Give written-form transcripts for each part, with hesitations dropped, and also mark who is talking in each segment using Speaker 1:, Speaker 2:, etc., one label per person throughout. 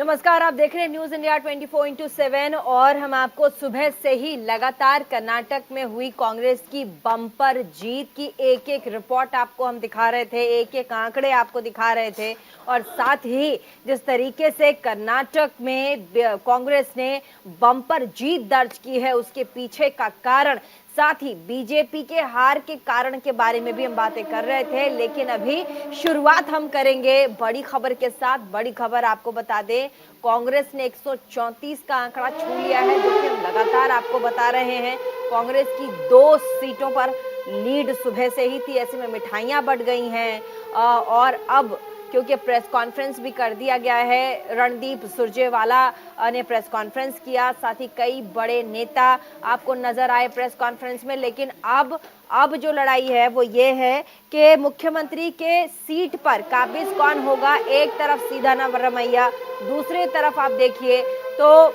Speaker 1: नमस्कार, आप देख रहे हैं न्यूज इंडिया 24/7 और हम आपको सुबह से ही लगातार कर्नाटक में हुई कांग्रेस की बम्पर जीत की एक एक रिपोर्ट आपको हम दिखा रहे थे, एक एक आंकड़े आपको दिखा रहे थे। और साथ ही जिस तरीके से कर्नाटक में कांग्रेस ने बम्पर जीत दर्ज की है उसके पीछे का कारण, साथ ही बीजेपी के हार के कारण के बारे में भी हम बातें कर रहे थे। लेकिन अभी शुरुआत हम करेंगे बड़ी खबर के साथ। बड़ी खबर आपको बता दें, कांग्रेस ने 134 का आंकड़ा छू लिया है, जो कि हम लगातार आपको बता रहे हैं। कांग्रेस की 2 सीटों पर लीड सुबह से ही थी, ऐसे में मिठाइयां बढ़ गई हैं। और अब क्योंकि प्रेस कॉन्फ्रेंस भी कर दिया गया है, रणदीप सुरजेवाला ने प्रेस कॉन्फ्रेंस किया, साथ ही कई बड़े नेता आपको नजर आए प्रेस कॉन्फ्रेंस में। लेकिन अब जो लड़ाई है वो ये है कि मुख्यमंत्री के सीट पर काबिज कौन होगा। एक तरफ सिद्धारमैया, दूसरी तरफ आप देखिए तो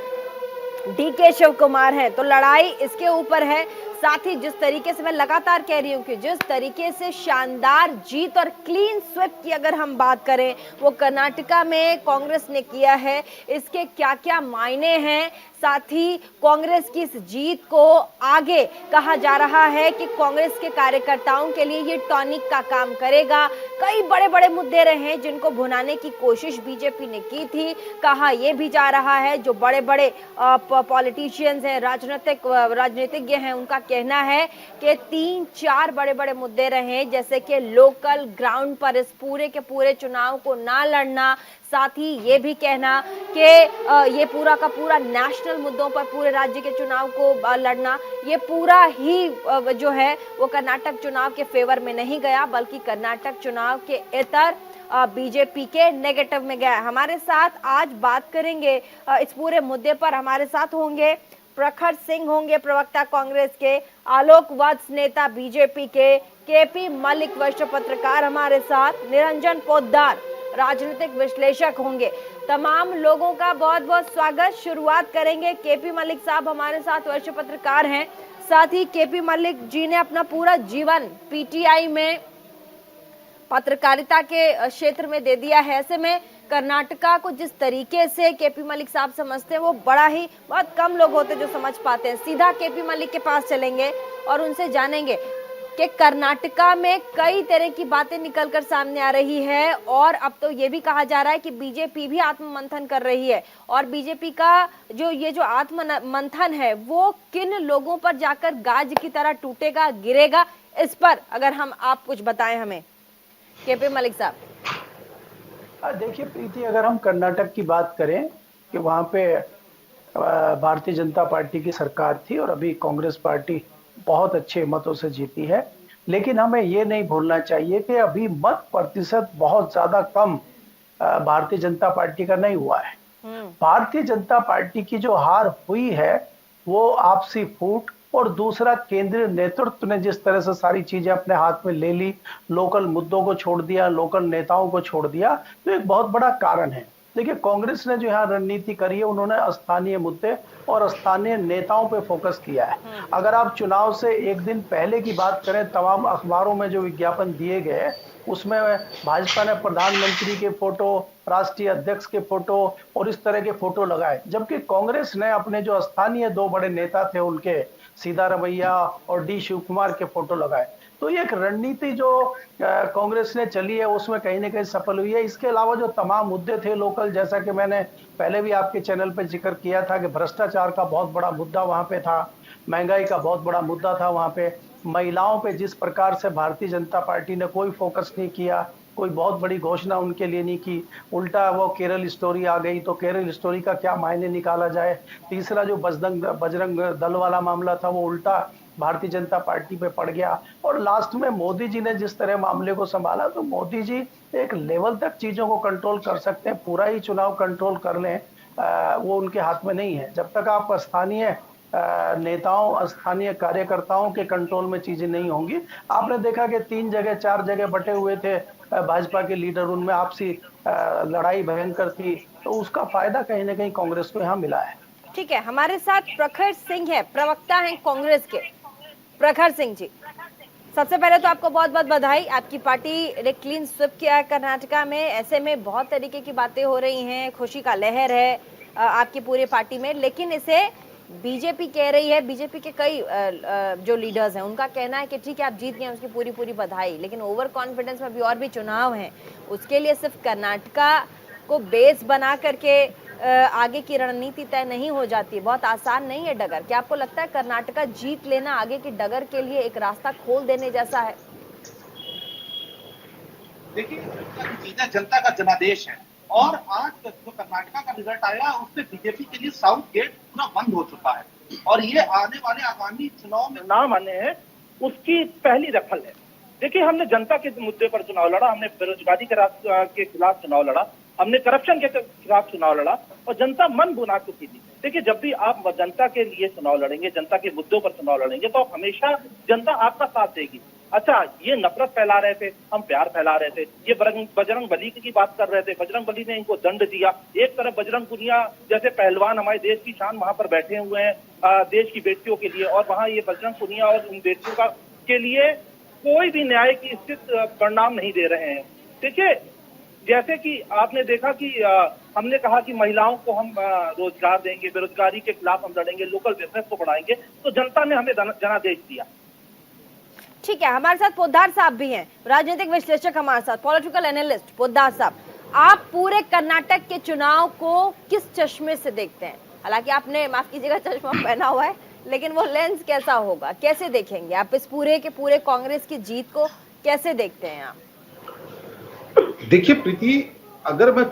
Speaker 1: डीके शिव कुमार है, तो लड़ाई इसके ऊपर है। साथ ही जिस तरीके से मैं लगातार कह रही हूँ कि जिस तरीके से शानदार जीत और क्लीन स्वीप की अगर हम बात करें वो कर्नाटका में कांग्रेस ने किया है, इसके क्या क्या मायने हैं। साथ ही कांग्रेस की इस जीत को आगे कहा जा रहा है कि कांग्रेस के कार्यकर्ताओं के लिए ये टॉनिक का काम करेगा। कई बड़े बड़े मुद्दे रहे जिनको भुनाने की कोशिश बीजेपी ने की थी। कहा यह भी जा रहा है, जो बड़े बड़े पॉलिटिशियंस हैं, राजनीतिज्ञ हैं, उनका कहना है कि 3-4 बड़े बड़े मुद्दे रहे, जैसे कि लोकल ग्राउंड पर इस पूरे के पूरे चुनाव को ना लड़ना। साथ ही ये भी कहना कि ये पूरा का पूरा नेशनल मुद्दों पर पूरे राज्य के चुनाव को लड़ना, ये पूरा ही जो है वो कर्नाटक चुनाव के फेवर में नहीं गया, बल्कि कर्नाटक चुनाव के इतर बीजेपी के नेगेटिव में गया। हमारे साथ आज बात करेंगे इस पूरे मुद्दे पर। हमारे साथ होंगे प्रखर सिंह, होंगे प्रवक्ता कांग्रेस के, आलोक वत्स नेता बीजेपी के पी मलिक वरिष्ठ पत्रकार हमारे साथ, निरंजन पोद्दार राजनीतिक विश्लेषक होंगे। तमाम लोगों का बहुत बहुत स्वागत। शुरुआत करेंगे, केपी मलिक साहब हमारे साथ वरिष्ठ पत्रकार हैं। साथ ही केपी मलिक जी ने अपना पूरा जीवन पीटीआई में पत्रकारिता के क्षेत्र में दे दिया है। ऐसे में कर्नाटका को जिस तरीके से केपी मलिक साहब समझते हैं वो बहुत कम लोग होते जो समझ पाते हैं। सीधा केपी मलिक के पास चलेंगे और उनसे जानेंगे कि कर्नाटका में कई तरह की बातें निकलकर सामने आ रही है, और अब तो ये भी कहा जा रहा है कि बीजेपी भी आत्ममंथन कर रही है। और बीजेपी का जो आत्ममंथन है वो किन लोगों पर जाकर गाज की तरह टूटेगा, गिरेगा, इस पर अगर आप कुछ बताएं हमें, केपी मलिक साहब।
Speaker 2: देखिए प्रीति, अगर हम कर्नाटक की बात करें कि वहां पे भारतीय जनता पार्टी की सरकार थी और अभी कांग्रेस पार्टी बहुत अच्छे मतों से जीती है, लेकिन हमें ये नहीं भूलना चाहिए कि अभी मत प्रतिशत बहुत ज्यादा कम भारतीय जनता पार्टी का नहीं हुआ है। भारतीय जनता पार्टी की जो हार हुई है वो आपसी फूट और दूसरा केंद्रीय नेतृत्व ने जिस तरह से सारी चीजें अपने हाथ में ले ली, लोकल मुद्दों को छोड़ दिया, लोकल नेताओं को छोड़ दिया, तो एक बहुत बड़ा कारण है। देखिए, कांग्रेस ने जो यहाँ रणनीति करी है, उन्होंने स्थानीय मुद्दे और स्थानीय नेताओं पे फोकस किया है। अगर आप चुनाव से एक दिन पहले की बात करें, तमाम अखबारों में जो विज्ञापन दिए गए उसमें भाजपा ने प्रधानमंत्री के फोटो, राष्ट्रीय अध्यक्ष के फोटो और इस तरह के फोटो लगाए, जबकि कांग्रेस ने अपने जो स्थानीय 2 बड़े नेता थे उनके, सिद्धारमैया और डी शिव कुमार के फोटो लगाए। तो ये एक रणनीति जो कांग्रेस ने चली है उसमें कहीं ना कहीं सफल हुई है। इसके अलावा जो तमाम मुद्दे थे लोकल, जैसा कि मैंने पहले भी आपके चैनल पे जिक्र किया था कि भ्रष्टाचार का बहुत बड़ा मुद्दा वहां पे था, महंगाई का बहुत बड़ा मुद्दा था वहां पे, महिलाओं पे जिस प्रकार से भारतीय जनता पार्टी ने कोई फोकस नहीं किया, कोई बहुत बड़ी घोषणा उनके लिए नहीं की, उल्टा वो केरल स्टोरी आ गई, तो केरल स्टोरी का क्या मायने निकाला जाए। तीसरा जो बजरंग दल वाला मामला था वो उल्टा भारतीय जनता पार्टी पे पड़ गया। और लास्ट में मोदी जी ने जिस तरह मामले को संभाला, तो मोदी जी एक लेवल तक चीजों को कंट्रोल कर सकते हैं, पूरा ही चुनाव कंट्रोल कर लें वो उनके हाथ में नहीं है। जब तक आप स्थानीय नेताओं, स्थानीय कार्यकर्ताओं के कंट्रोल में चीजें नहीं होंगी। आपने देखा कि 3 जगह 4 जगह बटे हुए थे भाजपा के लीडर, उनमें आपसी लड़ाई भयंकर थी, तो उसका फायदा कहीं ना कहीं कांग्रेस को यहाँ मिला है।
Speaker 1: ठीक है, हमारे साथ प्रखर सिंह है, प्रवक्ता हैं कांग्रेस के। प्रखर सिंह जी। सबसे पहले तो आपको बहुत बहुत बधाई, आपकी पार्टी ने क्लीन स्वीप किया है कर्नाटका में। ऐसे में बहुत तरीके की बातें हो रही हैं, खुशी का लहर है आपकी पूरी पार्टी में, लेकिन इसे बीजेपी कह रही है, बीजेपी के कई जो लीडर्स हैं उनका कहना है कि ठीक है आप जीत गए, उसकी पूरी पूरी बधाई, लेकिन ओवर कॉन्फिडेंस में अभी और भी चुनाव हैं, उसके लिए सिर्फ कर्नाटका को बेस बना करके आगे की रणनीति तय नहीं हो जाती, बहुत आसान नहीं है डगर। क्या आपको लगता है कर्नाटका जीत लेना आगे की डगर के लिए एक रास्ता खोल देने जैसा है?
Speaker 3: देखिए, सीधा जनता का जनादेश है और आज जो कर्नाटका का रिजल्ट आया उससे बीजेपी के लिए साउथ गेट पूरा बंद हो चुका है और ये आने वाले आगामी चुनाव में
Speaker 4: नाम आने हैं उसकी पहली दखल है। देखिए, हमने जनता के मुद्दे पर चुनाव लड़ा, हमने बेरोजगारी के खिलाफ चुनाव लड़ा, हमने करप्शन के खिलाफ चुनाव लड़ा और जनता मन बुना चुकी थी। देखिए, जब भी आप जनता के लिए चुनाव लड़ेंगे, जनता के मुद्दों पर चुनाव लड़ेंगे तो हमेशा जनता आपका साथ देगी। अच्छा, ये नफरत फैला रहे थे, हम प्यार फैला रहे थे, ये बजरंग बली की बात कर रहे थे, बजरंग बली ने इनको दंड दिया। एक तरफ बजरंग पुनिया जैसे पहलवान हमारे देश की शान वहां पर बैठे हुए हैं देश की बेटियों के लिए, और वहां ये बजरंग पुनिया और उन बेटियों के लिए कोई भी न्याय की स्थित परिणाम नहीं दे रहे हैं। देखिए, जैसे कि आपने देखा कि हमने कहा कि महिलाओं को हम रोजगार देंगे, बेरोजगारी के खिलाफ हम लड़ेंगे, लोकल बिजनेस को बढ़ाएंगे, तो जनता ने हमें जनादेश दिया।
Speaker 1: ठीक है, हमारे साथ पोद्दार साहब भी हैं, राजनीतिक विश्लेषक हमारे साथ, पॉलिटिकल एनालिस्ट पोद्दार साहब। आप पूरे कर्नाटक के चुनाव को किस चश्मे से देखते हैं? हालांकि आपने, माफ कीजिएगा, चश्मा पहना हुआ है, लेकिन वो लेंस कैसा होगा, कैसे देखेंगे आप इस पूरे के पूरे कांग्रेस की जीत को, कैसे देखते हैं आप?
Speaker 5: देखिए प्रीति, अगर मैं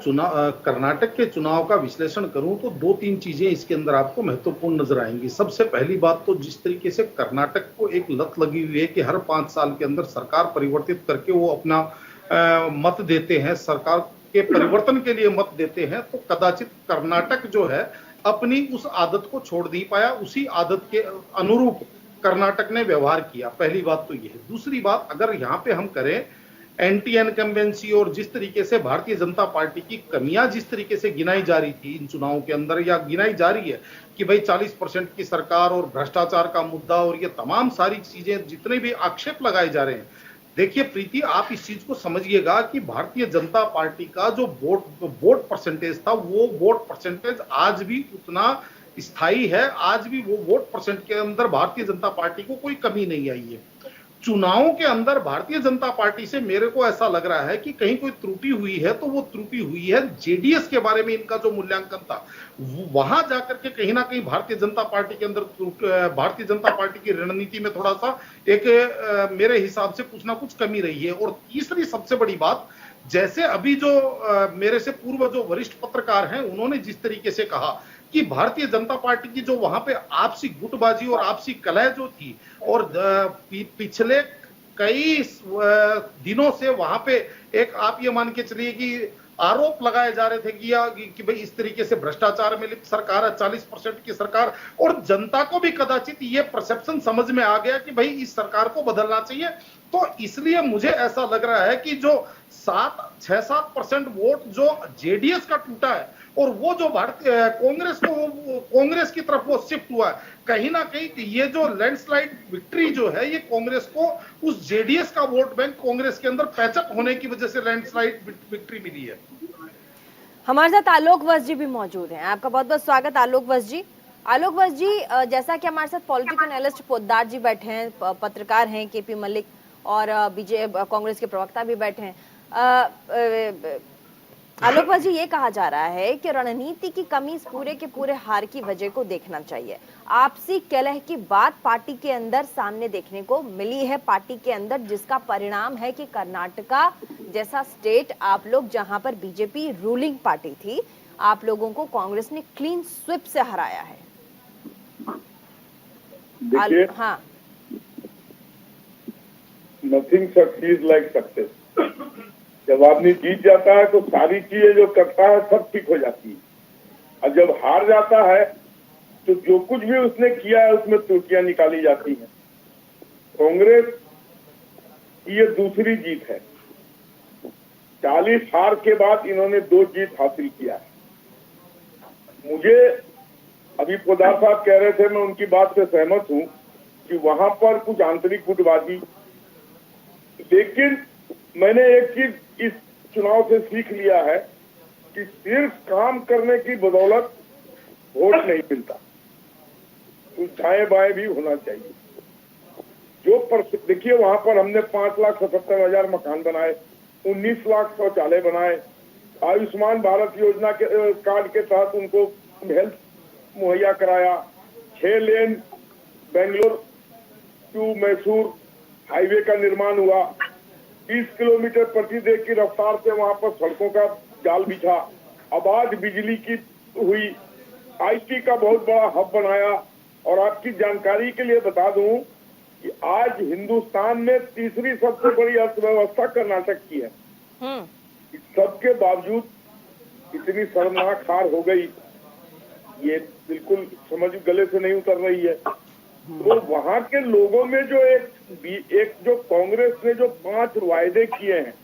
Speaker 5: कर्नाटक के चुनाव का विश्लेषण करूं तो दो तीन चीजें इसके अंदर आपको महत्वपूर्ण नजर आएंगी। सबसे पहली बात तो जिस तरीके से कर्नाटक को एक लत लगी हुई है कि हर 5 साल के अंदर सरकार परिवर्तित करके वो अपना मत देते हैं, सरकार के परिवर्तन के लिए मत देते हैं, तो कदाचित कर्नाटक जो है अपनी उस आदत को छोड़ नहीं पाया, उसी आदत के अनुरूप कर्नाटक ने व्यवहार किया। पहली बात तो ये है। दूसरी बात, अगर यहाँ पे हम करें एंटी इनकम्बेंसी और जिस तरीके से भारतीय जनता पार्टी की कमियां जिस तरीके से गिनाई जा रही थी इन चुनावों के अंदर, या गिनाई जा रही है कि भाई 40% की सरकार और भ्रष्टाचार का मुद्दा और ये तमाम सारी चीजें, जितने भी आक्षेप लगाए जा रहे हैं, देखिए प्रीति, आप इस चीज को समझिएगा कि भारतीय जनता पार्टी का जो वोट परसेंटेज था, वो वोट परसेंटेज आज भी उतना स्थायी है। आज भी वो वोट परसेंट के अंदर भारतीय जनता पार्टी को कोई कमी नहीं आई है। चुनावों के अंदर भारतीय जनता पार्टी से मेरे को ऐसा लग रहा है कि कहीं कोई त्रुटि हुई है, तो वो त्रुटि हुई है जेडीएस के बारे में इनका जो मूल्यांकन था, वहां जाकर के कहीं ना कहीं भारतीय जनता पार्टी के अंदर, भारतीय जनता पार्टी की रणनीति में थोड़ा सा एक मेरे हिसाब से कुछ ना कुछ कमी रही है। और तीसरी सबसे बड़ी बात, जैसे अभी जो मेरे से पूर्व जो वरिष्ठ पत्रकार हैं, उन्होंने जिस तरीके से कहा कि भारतीय जनता पार्टी की जो वहां पे आपसी गुटबाजी और आपसी कलह जो थी, और पिछले कई दिनों से वहां पे एक, आप ये मान के चलिए कि आरोप लगाए जा रहे थे कि भाई इस तरीके से भ्रष्टाचार में लिप्त सरकार है, 40% की सरकार, और जनता को भी कदाचित ये परसेप्शन समझ में आ गया कि भाई इस सरकार को बदलना चाहिए। तो इसलिए मुझे ऐसा लग रहा है कि जो 6-7% वोट जो जेडीएस का टूटा है और वो जो भारतीय कांग्रेस की तरफ वो शिफ्ट हुआ है, कहीं ना कहीं ये जो लैंडस्लाइड विक्ट्री जो है, ये कांग्रेस को उस जेडीएस का वोट बैंक कांग्रेस के अंदर पैचअप होने की वजह से लैंडस्लाइड विक्ट्री मिली है।
Speaker 1: हमारे साथ आलोक वत्स जी भी मौजूद हैं। आपका बहुत बहुत स्वागत आलोक वत्स जी। आलोक वत्स जी, जैसा कि हमारे साथ पॉलिटिकल एनालिस्ट पोद्दार जी बैठे हैं, पत्रकार हैं केपी मलिक, और कांग्रेस के प्रवक्ता भी बैठे हैं। आलोक वत्स जी, ये कहा जा रहा है कि रणनीति की कमी इस पूरे के पूरे हार की वजह को देखना चाहिए। आपसी कलह की बात पार्टी के अंदर सामने देखने को मिली है, पार्टी के अंदर, जिसका परिणाम है कि कर्नाटका जैसा स्टेट, आप लोग जहां पर बीजेपी रूलिंग पार्टी थी, आप लोगों को कांग्रेस ने क्लीन स्वीप से हराया है।
Speaker 6: देखिए,
Speaker 1: हाँ,
Speaker 6: नथिंग सक्सीड लाइक सक्सेस। जब आदमी जीत जाता है तो सारी चीजें जो करता है सब ठीक हो जाती है, और जब हार जाता है तो जो कुछ भी उसने किया है उसमें त्रुटियां निकाली जाती हैं। कांग्रेस की ये दूसरी जीत है। 40 हार के बाद इन्होंने 2 जीत हासिल किया है। मुझे अभी पोद्दार साहब कह रहे थे, मैं उनकी बात से सहमत हूं कि वहां पर कुछ आंतरिक गुटबाजी लेकिन मैंने एक चीज इस चुनाव से सीख लिया है कि सिर्फ काम करने की बदौलत वोट नहीं मिलता, तो दाएं बाएं भी होना चाहिए। देखिए वहां पर हमने 5,77,000 मकान बनाए, 19 लाख शौचालय बनाए, आयुष्मान भारत योजना के कार्ड के तहत उनको हेल्थ मुहैया कराया, 6 लेन बेंगलोर टू मैसूर हाईवे का निर्माण हुआ, 30 किलोमीटर प्रति डे की रफ्तार से वहां पर सड़कों का जाल बिछा, आबाद बिजली की हुई, आईटी का बहुत बड़ा हब बनाया। और आपकी जानकारी के लिए बता दूं कि आज हिंदुस्तान में तीसरी सबसे बड़ी अर्थव्यवस्था कर्नाटक की है। इस सबके बावजूद इतनी शर्मनाक हार हो गई, ये बिल्कुल समझ गले से नहीं उतर रही है। तो वहां के लोगों में जो एक जो कांग्रेस ने जो 5 वायदे किए हैं,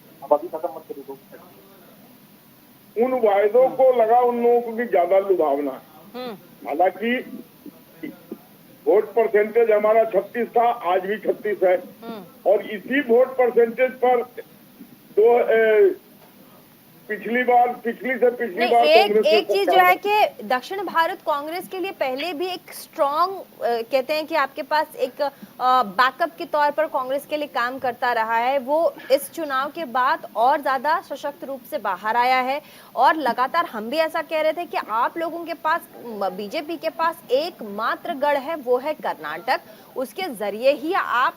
Speaker 6: उन वायदों को लगा उन लोगों को भी ज्यादा लुभावना है। हालांकि वोट परसेंटेज हमारा 36 था, आज भी 36 है, और इसी वोट परसेंटेज पर पिछली से पिछली बार
Speaker 1: एक चीज जो है कि दक्षिण भारत कांग्रेस के लिए पहले भी एक स्ट्रॉन्ग कहते हैं कि आपके पास एक बैकअप के तौर पर कांग्रेस के लिए काम करता रहा है, वो इस चुनाव के बाद और ज्यादा सशक्त रूप से बाहर आया है। और लगातार हम भी ऐसा कह रहे थे कि आप लोगों के पास, बीजेपी के पास एकमात्र गढ़ है, वो है कर्नाटक। उसके जरिए ही आप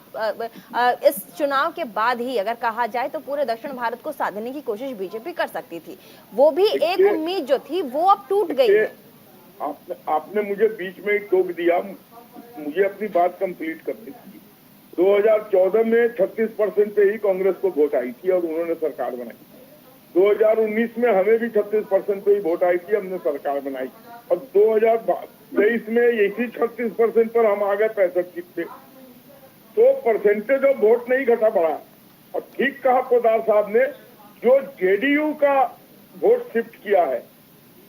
Speaker 1: इस चुनाव के बाद ही अगर कहा जाए तो पूरे दक्षिण भारत को साधने की कोशिश बीजेपी कर सकती थी। वो भी एक उम्मीद जो थी वो अब टूट गई है।
Speaker 6: आपने मुझे बीच में ही टोक दिया, मुझे अपनी बात कंप्लीट करनी थी। 2014 में 36% पे ही कांग्रेस को वोट आई थी और उन्होंने सरकार बनाई। 2019 में हमें भी 36% पे ही वोट आई थी, हमने सरकार बनाई। और 2023 में इसी 36% पर हम आ गए 65 सीट पे। तो परसेंटेज ऑफ वोट नहीं घटा बढ़ा। और ठीक कहा पोदार साहब ने, जो जेडीयू का वोट शिफ्ट किया है,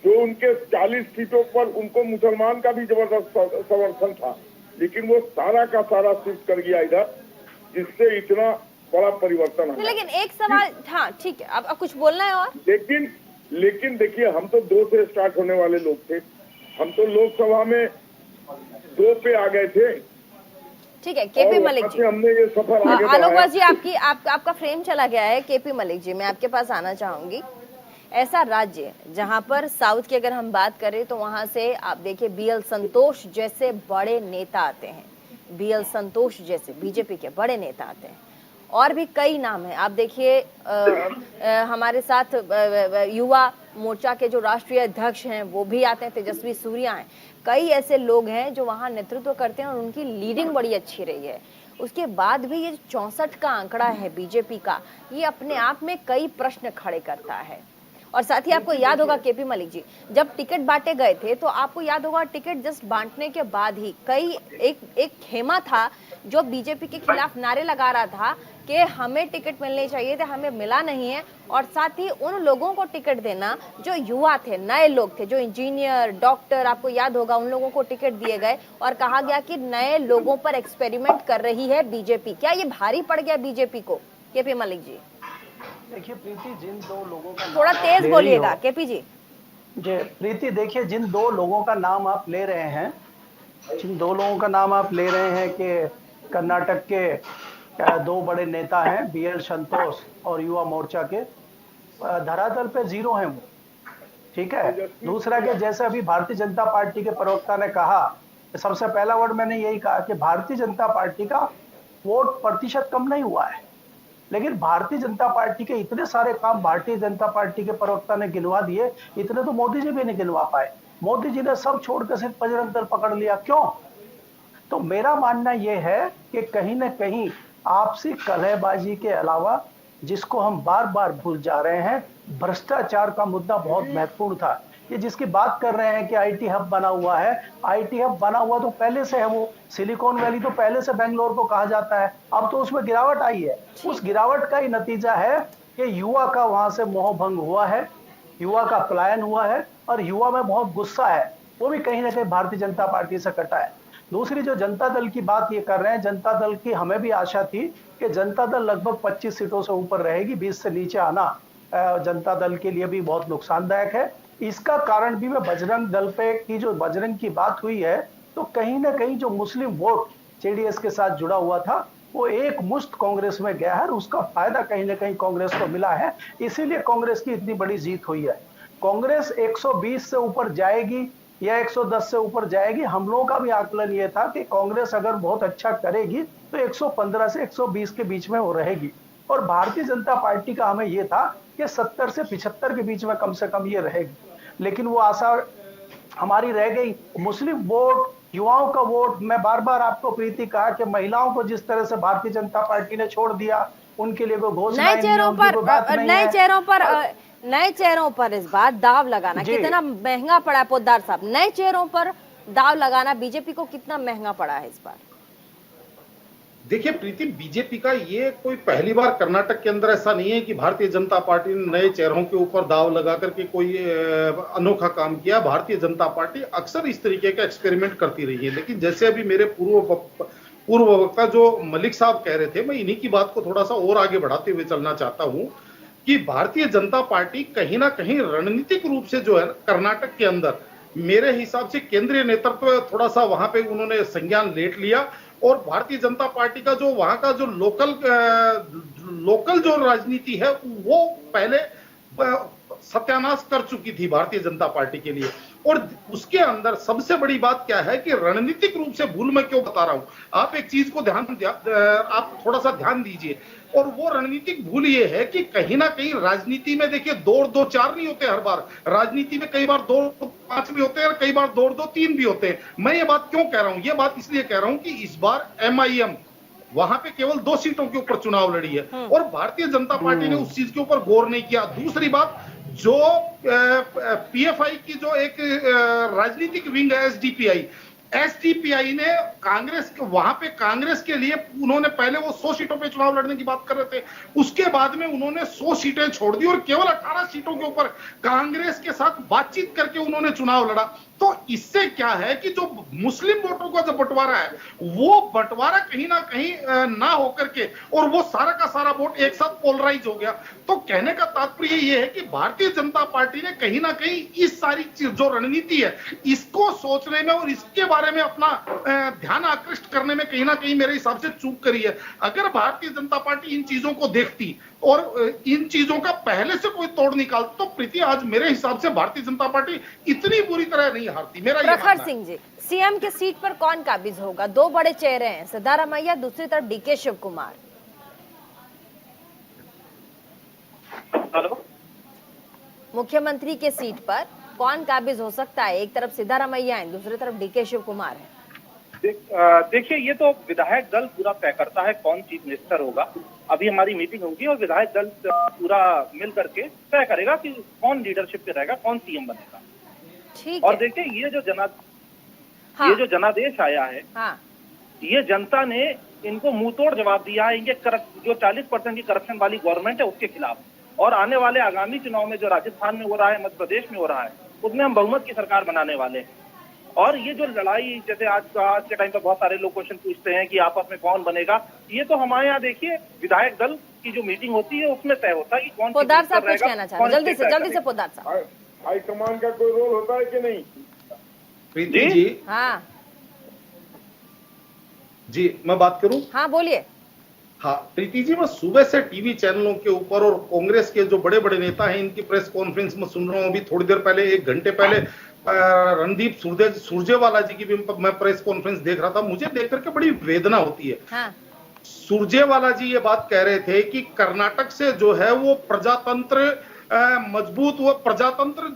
Speaker 6: जो उनके 40 सीटों पर उनको मुसलमान का भी जबरदस्त समर्थन था, लेकिन वो सारा का सारा शिफ्ट कर गया इधर, जिससे इतना बड़ा परिवर्तन है।
Speaker 1: लेकिन एक सवाल, हाँ ठीक है, अब कुछ बोलना है और?
Speaker 6: लेकिन देखिए, हम तो 2 से स्टार्ट होने वाले लोग थे, हम तो लोकसभा में 2 पे आ गए थे।
Speaker 1: ठीक है, केपी मलिक जी,
Speaker 6: हमने ये सफर आगे
Speaker 1: आलोक जी, आपका फ्रेम चला गया है। केपी मलिक जी, मैं आपके पास आना चाहूंगी। ऐसा राज्य जहां पर साउथ की अगर हम बात करें तो वहां से आप देखिए BL संतोष जैसे बड़े नेता आते हैं, BL संतोष जैसे बीजेपी के बड़े नेता आते हैं, और भी कई नाम हैं। आप देखिए हमारे साथ युवा मोर्चा के जो राष्ट्रीय अध्यक्ष हैं वो भी आते हैं, तेजस्वी सूर्या हैं। कई ऐसे लोग हैं जो वहां नेतृत्व करते हैं और उनकी लीडिंग बड़ी अच्छी रही है। उसके बाद भी ये 64 का आंकड़ा है बीजेपी का, ये अपने आप में कई प्रश्न खड़े करता है। और साथ ही आपको याद होगा केपी मलिक जी, जब टिकट बांटे गए थे तो आपको याद होगा टिकट जस्ट बांटने के बाद ही एक खेमा था जो बीजेपी के खिलाफ नारे लगा रहा था कि हमें टिकट मिलने चाहिए थे, हमें मिला नहीं है। और साथ ही उन लोगों को टिकट देना जो युवा थे, नए लोग थे, जो इंजीनियर, डॉक्टर, आपको याद होगा, उन लोगों को टिकट दिए गए और कहा गया कि नए लोगों पर एक्सपेरिमेंट कर रही है बीजेपी। क्या ये भारी पड़ गया बीजेपी को, केपी मलिक जी?
Speaker 2: देखिए प्रीति, जिन 2 लोगों का
Speaker 1: थोड़ा तेज बोलिएगा केपी जी।
Speaker 2: प्रीति, देखिए जिन 2 लोगों का नाम आप ले रहे हैं, जिन 2 लोगों का नाम आप ले रहे हैं कि कर्नाटक के 2 बड़े नेता हैं, BL संतोष और युवा मोर्चा के, धरातल पे जीरो हैं वो, ठीक है। दूसरा कि जैसे अभी भारतीय जनता पार्टी के प्रवक्ता ने कहा, सबसे पहला वर्ड मैंने यही कहा कि भारतीय जनता पार्टी का वोट प्रतिशत कम नहीं हुआ है, लेकिन भारतीय जनता पार्टी के इतने सारे काम भारतीय जनता पार्टी के प्रवक्ता ने गिनवा दिए, इतने तो मोदी जी भी नहीं गिनवा पाए। मोदी जी ने सब छोड़कर सिर्फ बजरंग दल पकड़ लिया, क्यों? तो मेरा मानना यह है कि कहीं ना कहीं आपसी कलहबाजी के अलावा, जिसको हम बार बार भूल जा रहे हैं, भ्रष्टाचार का मुद्दा बहुत महत्वपूर्ण था। ये जिसकी बात कर रहे हैं कि IT हब बना हुआ है, IT हब बना हुआ तो पहले से है, वो सिलिकॉन वैली तो पहले से बेंगलोर को कहा जाता है, अब तो उसमें गिरावट आई है। उस गिरावट का ही नतीजा है कि युवा का वहां से मोह भंग हुआ है, युवा का पलायन हुआ है और युवा में बहुत गुस्सा है, वो भी कहीं ना कहीं भारतीय जनता पार्टी से कटा है। दूसरी जो जनता दल की बात ये कर रहे हैं, जनता दल की हमें भी आशा थी कि जनता दल लगभग 25 सीटों से ऊपर रहेगी। 20 से नीचे आना जनता दल के लिए भी बहुत नुकसानदायक है। इसका कारण भी मैं बजरंग दल पे की जो बजरंग की बात हुई है, तो कहीं ना कहीं जो मुस्लिम वोट जेडीएस के साथ जुड़ा हुआ था वो एक मुश्त कांग्रेस में गया है और उसका फायदा कहीं ना कहीं कांग्रेस को मिला है। इसीलिए कांग्रेस की इतनी बड़ी जीत हुई है। कांग्रेस 120 से ऊपर जाएगी या 110 से ऊपर जाएगी, हम लोगों का भी आकलन ये था कि कांग्रेस अगर बहुत अच्छा करेगी तो 115 से 120 के बीच में वो रहेगी। और भारतीय जनता पार्टी का हमें ये था कि 70 से 75 के बीच में कम से कम ये रहेगी, लेकिन वो आशा हमारी रह गई। मुस्लिम वोट, युवाओं का वोट, मैं बार बार आपको प्रीति कहा कि महिलाओं को जिस तरह से भारतीय जनता पार्टी ने छोड़ दिया, उनके लिए कोई घोषणा
Speaker 1: नए चेहरों पर इस बार दाव लगाना कितना महंगा पड़ा है पोद्दार साहब? नए चेहरों पर दाव लगाना बीजेपी को कितना महंगा पड़ा है इस बार?
Speaker 5: देखिए प्रीति, बीजेपी का ये कोई पहली बार कर्नाटक के अंदर ऐसा नहीं है कि भारतीय जनता पार्टी ने नए चेहरों के ऊपर दाव लगा करके कोई अनोखा काम किया। भारतीय जनता पार्टी अक्सर इस तरीके का एक्सपेरिमेंट करती रही है। लेकिन जैसे अभी मेरे पूर्व वक्ता जो मलिक साहब कह रहे थे, मैं इन्हीं की बात को थोड़ा सा और आगे बढ़ाते हुए चलना चाहता हूं कि भारतीय जनता पार्टी कहीं ना कहीं रणनीतिक रूप से जो है कर्नाटक के अंदर, मेरे हिसाब से केंद्रीय नेतृत्व थोड़ा सा वहां पे उन्होंने संज्ञान लेट लिया और भारतीय जनता पार्टी का जो वहां का जो लोकल जो राजनीति है वो पहले सत्यानाश कर चुकी थी भारतीय जनता पार्टी के लिए। और उसके अंदर सबसे बड़ी बात क्या है कि रणनीतिक रूप से भूल मैं क्यों बता रहा हूं, आप एक चीज को आप थोड़ा सा ध्यान दीजिए। और वो रणनीतिक भूल ये है कि कहीं ना कहीं राजनीति में देखिए 2-2-4 नहीं होते हर बार, राजनीति में कई बार 2-5 भी होते हैं और कई बार 2-2-3 भी होते हैं। मैं ये बात क्यों कह रहा हूं? ये बात इसलिए कह रहा हूं कि इस बार MIM वहां पे केवल 2 सीटों के ऊपर चुनाव लड़ी है और भारतीय जनता पार्टी ने उस चीज के ऊपर गौर नहीं किया। दूसरी बात, जो PFI की जो एक राजनीतिक विंग है SDPI ने कांग्रेस, वहां पे कांग्रेस के लिए उन्होंने पहले वो 100 सीटों पे चुनाव लड़ने की बात कर रहे थे, उसके बाद में उन्होंने 100 सीटें छोड़ दी और केवल 18 सीटों के ऊपर कांग्रेस के साथ बातचीत करके उन्होंने चुनाव लड़ा। तो इससे क्या है कि जो मुस्लिम वोटों का जो बंटवारा है वो बंटवारा कहीं ना कहीं ना होकर के और वो सारा का सारा वोट एक साथ पोलराइज हो गया। तो कहने का तात्पर्य ये है कि भारतीय जनता पार्टी ने कहीं ना कहीं इस सारी जो रणनीति है इसको सोचने में और इसके बारे में अपना ध्यान आकृष्ट करने में कहीं ना कहीं मेरे हिसाब से चूक करी है। अगर भारतीय जनता पार्टी इन चीजों को देखती और इन चीजों का पहले से कोई तोड़ निकाल, तो प्रीति आज मेरे हिसाब से भारतीय जनता पार्टी इतनी बुरी तरह नहीं हारती। मेरा ये
Speaker 1: प्रखर सिंह जी, सीएम के सीट पर कौन काबिज होगा? 2 बड़े चेहरे हैं, सिद्धारमैया, दूसरी तरफ DK शिव कुमार।
Speaker 4: हेलो,
Speaker 1: मुख्यमंत्री के सीट पर कौन काबिज हो सकता है? एक तरफ सिद्धारमैया है, दूसरी तरफ DK शिव कुमार है।
Speaker 4: देखिए, ये तो विधायक दल पूरा तय करता है कौन चीफ मिनिस्टर होगा। अभी हमारी मीटिंग होगी और विधायक दल पूरा मिल करके तय करेगा कि कौन लीडरशिप पे रहेगा, कौन सीएम बनेगा।
Speaker 1: ठीक
Speaker 4: और
Speaker 1: है।
Speaker 4: देखिए, ये जो जनादेश आया है, ये जनता ने इनको मुंहतोड़ जवाब दिया है। इनके जो 40% की करप्शन वाली गवर्नमेंट है उसके खिलाफ। और आने वाले आगामी चुनाव में जो राजस्थान में हो रहा है, मध्य प्रदेश में हो रहा है, उसमें हम बहुमत की सरकार बनाने वाले हैं। और ये जो लड़ाई, जैसे आज के टाइम पर बहुत सारे लोग क्वेश्चन पूछते हैं कि आपस में कौन बनेगा, ये तो हमारे यहाँ देखिए विधायक दल की जो मीटिंग होती है उसमें तय होता है कि कौन।
Speaker 1: पोद्दार साहब कुछ कहना चाह रहे हैं, जल्दी से पोद्दार साहब।
Speaker 6: हाईकमान का कोई रोल होता है कि नहीं?
Speaker 5: प्रीति जी,
Speaker 1: हाँ
Speaker 5: जी मैं बात करूं?
Speaker 1: हाँ बोलिए।
Speaker 5: हाँ प्रीति जी, मैं सुबह से टीवी चैनलों के ऊपर और कांग्रेस के जो बड़े बड़े नेता हैं इनकी प्रेस कॉन्फ्रेंस में सुन रहा हूं। अभी थोड़ी देर पहले, 1 घंटे पहले रणदीप सुरजेवाला जी की भी मैं प्रेस कॉन्फ्रेंस देख रहा था। मुझे देख करके बड़ी वेदना होती है।
Speaker 1: हाँ।
Speaker 5: सुरजेवाला जी ये बात कह रहे थे कि कर्नाटक से जो है वो प्रजातंत्र मजबूत हुआ, प्रजातंत्र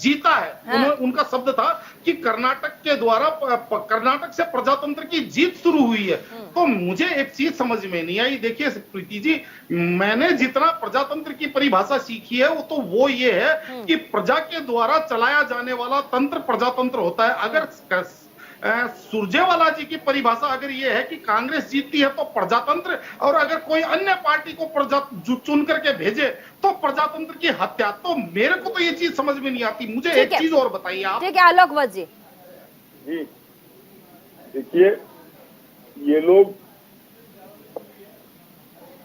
Speaker 5: जीता है।
Speaker 1: हाँ।
Speaker 5: उनका शब्द था कि कर्नाटक के द्वारा कर्नाटक से प्रजातंत्र की जीत शुरू हुई है। तो मुझे एक चीज समझ में नहीं आई। देखिए प्रीति जी, मैंने जितना प्रजातंत्र की परिभाषा सीखी है वो ये है कि प्रजा के द्वारा चलाया जाने वाला तंत्र प्रजातंत्र होता है। अगर सुरजेवाला जी की परिभाषा अगर ये है कि कांग्रेस जीतती है तो प्रजातंत्र, और अगर कोई अन्य पार्टी को चुन करके भेजे तो प्रजातंत्र की हत्या, तो मेरे को तो ये चीज समझ में नहीं आती। मुझे एक चीज और बताइए आप।
Speaker 1: ठीक है आलोक वत्स जी।
Speaker 6: देखिए, ये लोग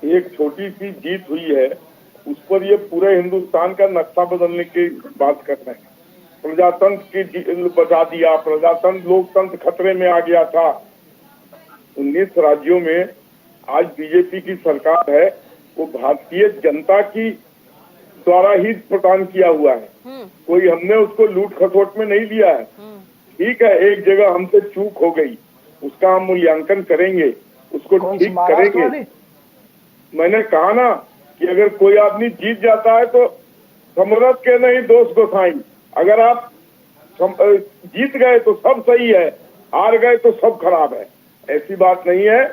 Speaker 6: एक छोटी सी जीत हुई है, उस पर ये पूरे हिंदुस्तान का नक्शा बदलने की बात कर रहे हैं। प्रजातंत्र की बचा दिया, प्रजातंत्र लोकतंत्र खतरे में आ गया था। 19 राज्यों में आज बीजेपी की सरकार है, वो भारतीय जनता की द्वारा ही प्रदान किया हुआ है। कोई हमने उसको लूट खसोट में नहीं लिया है। ठीक है, एक जगह हमसे चूक हो गई, उसका हम मूल्यांकन करेंगे, उसको ठीक करेंगे। मैंने कहा ना कि अगर कोई आदमी जीत जाता है तो समरथ के नहीं दोष गोसाई। अगर आप जीत गए तो सब सही है, हार गए तो सब खराब है, ऐसी बात नहीं है।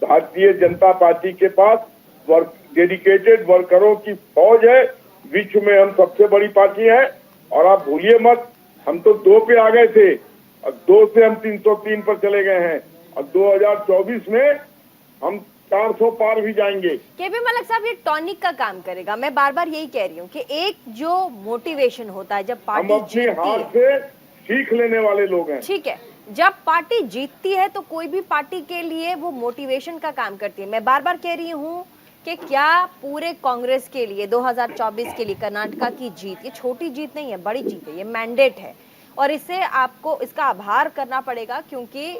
Speaker 6: भारतीय जनता पार्टी के पास डेडिकेटेड वर्करों की फौज है, विश्व में हम सबसे बड़ी पार्टी है। और आप भूलिए मत, हम तो 2 पे आ गए थे और 2 से हम 303 पर चले गए हैं और 2024 में हम 400 पार भी जाएंगे।
Speaker 1: केपी मलिक साहब, ये टॉनिक का काम करेगा। मैं बार बार यही कह रही हूँ कि एक जो मोटिवेशन होता है जब पार्टी जीतती है,
Speaker 6: हार से सीख लेने वाले लोग हैं।
Speaker 1: ठीक है, जब पार्टी जीतती है तो कोई भी पार्टी के लिए वो मोटिवेशन का काम करती है। मैं बार बार कह रही हूँ कि क्या पूरे कांग्रेस के लिए 2024 के लिए कर्नाटका की जीत ये छोटी जीत नहीं है, बड़ी जीत है, ये मैंडेट है और इसे आपको इसका आभार करना पड़ेगा क्योंकि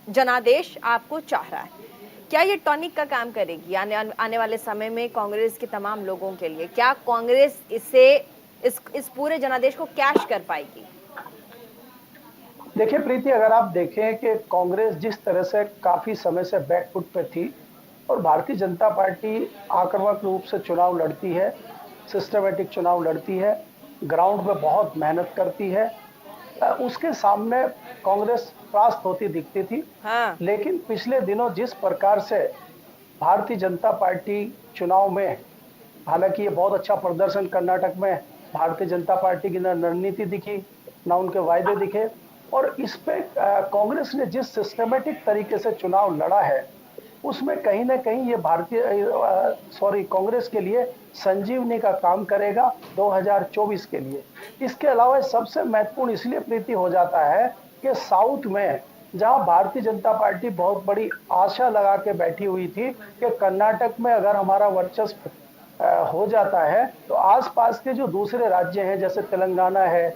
Speaker 1: जनादेश आपको चाह रहा है। क्या ये टॉनिक का काम करेगी आने वाले समय में कांग्रेस के तमाम लोगों के लिए? क्या कांग्रेस इस पूरे जनादेश को कैश कर पाएगी?
Speaker 2: देखिए प्रीति, अगर आप देखें कि कांग्रेस जिस तरह से काफी समय से बैकफुट पे थी और भारतीय जनता पार्टी आक्रामक रूप से चुनाव लड़ती है, सिस्टमेटिक चुनाव लड़ती है, ग्राउंड पे बहुत मेहनत करती है, उसके सामने कांग्रेस परास्त होती दिखती थी।
Speaker 1: हाँ।
Speaker 2: लेकिन पिछले दिनों जिस प्रकार से भारतीय जनता पार्टी चुनाव में, हालांकि ये बहुत अच्छा प्रदर्शन कर्नाटक में भारतीय जनता पार्टी की न रणनीति दिखी न उनके वायदे दिखे, और इस पे कांग्रेस ने जिस सिस्टमेटिक तरीके से चुनाव लड़ा है उसमें कहीं ना कहीं ये कांग्रेस के लिए संजीवनी का काम करेगा 2024 के लिए। इसके अलावा सबसे महत्वपूर्ण इसलिए प्रीति हो जाता है कि साउथ में जहां भारतीय जनता पार्टी बहुत बड़ी आशा लगा के बैठी हुई थी कि कर्नाटक में अगर हमारा वर्चस्व हो जाता है तो आसपास के जो दूसरे राज्य हैं जैसे तेलंगाना है,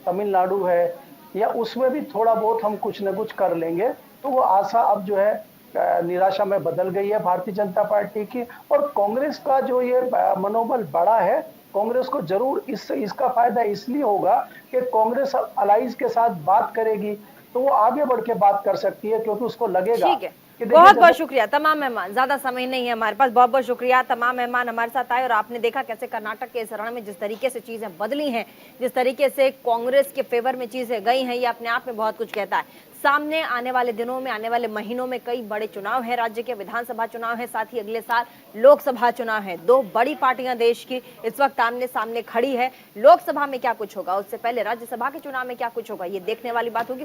Speaker 2: तमिलनाडु है, या उसमें भी थोड़ा बहुत हम कुछ न कुछ कर लेंगे। तो वो आशा अब जो है निराशा में बदल गई है भारतीय जनता पार्टी की, और कांग्रेस का जो ये मनोबल बढ़ा है, कांग्रेस को जरूर इसका फायदा इसलिए होगा कि कांग्रेस अलाइज के साथ बात करेगी तो वो आगे बढ़ के बात कर सकती है, क्योंकि उसको लगेगा।
Speaker 1: ठीक है, बहुत बहुत शुक्रिया तमाम मेहमान, ज्यादा समय नहीं है हमारे पास। बहुत बहुत शुक्रिया तमाम मेहमान हमारे साथ आए और आपने देखा कैसे कर्नाटक के इस रण में जिस तरीके से चीजें बदली हैं, जिस तरीके से कांग्रेस के फेवर में चीजें गई हैं, ये अपने आप में बहुत कुछ कहता है। सामने आने वाले दिनों में, आने वाले महीनों में कई बड़े चुनाव हैं, राज्य के विधानसभा चुनाव है, साथ ही अगले साल लोकसभा चुनाव है। 2 बड़ी पार्टियां देश की इस वक्त आमने सामने खड़ी है। लोकसभा में क्या कुछ होगा, उससे पहले राज्यसभा के चुनाव में क्या कुछ होगा, ये देखने वाली बात होगी।